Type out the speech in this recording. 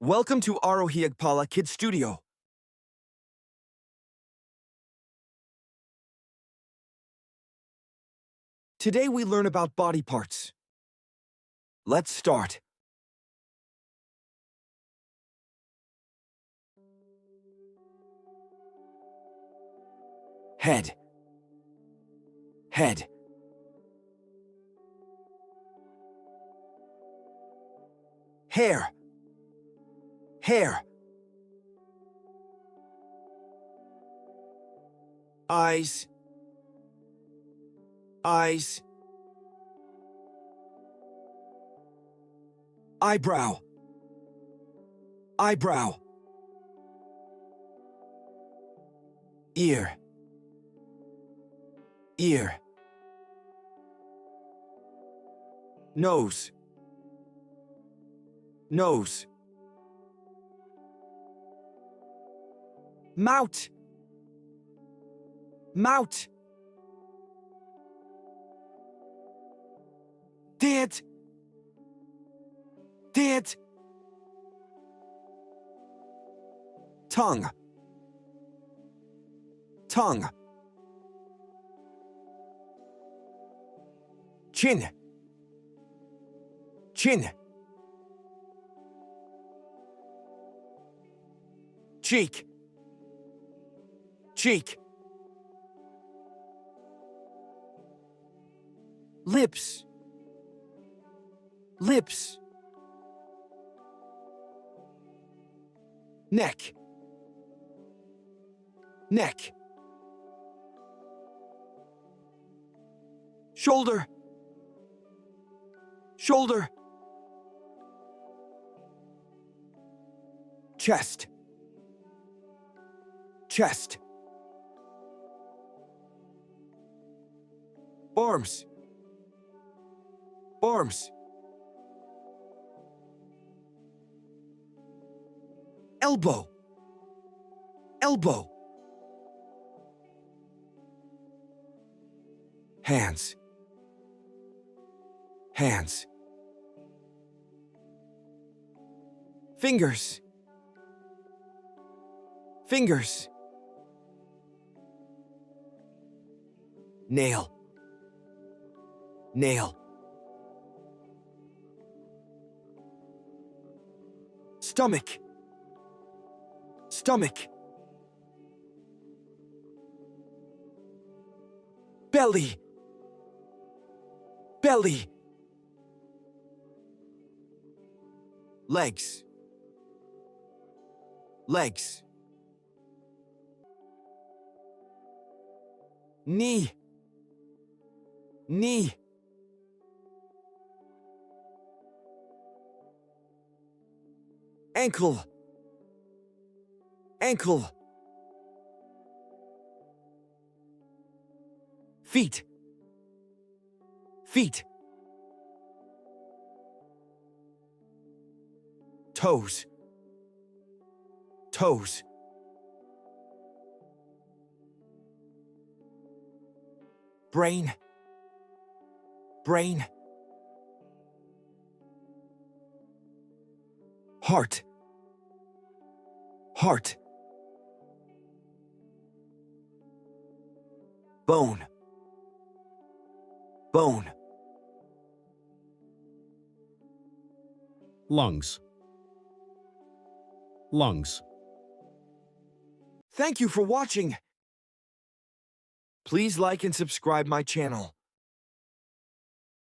Welcome to Arohiagpala Kids Studio. Today we learn about body parts. Let's start. Head. Head. Hair. Hair. Eyes. Eyes. Eyebrow. Eyebrow. Ear. Ear. Nose. Nose. Mouth. Mouth. Did. Did. Tongue. Tongue. Chin. Chin. Cheek. Cheek. Lips. Lips. Neck. Neck. Shoulder. Shoulder. Chest. Chest. Arms. Arms. Elbow. Elbow. Hands. Hands. Fingers. Fingers. Nail. Nail. Stomach. Stomach. Belly. Belly. Legs. Legs. Knee. Knee. Ankle. Ankle. Feet. Feet. Toes. Toes. Brain. Brain. Heart. Heart. Bone. Bone. Lungs. Lungs. Thank you for watching. Please like and subscribe my channel.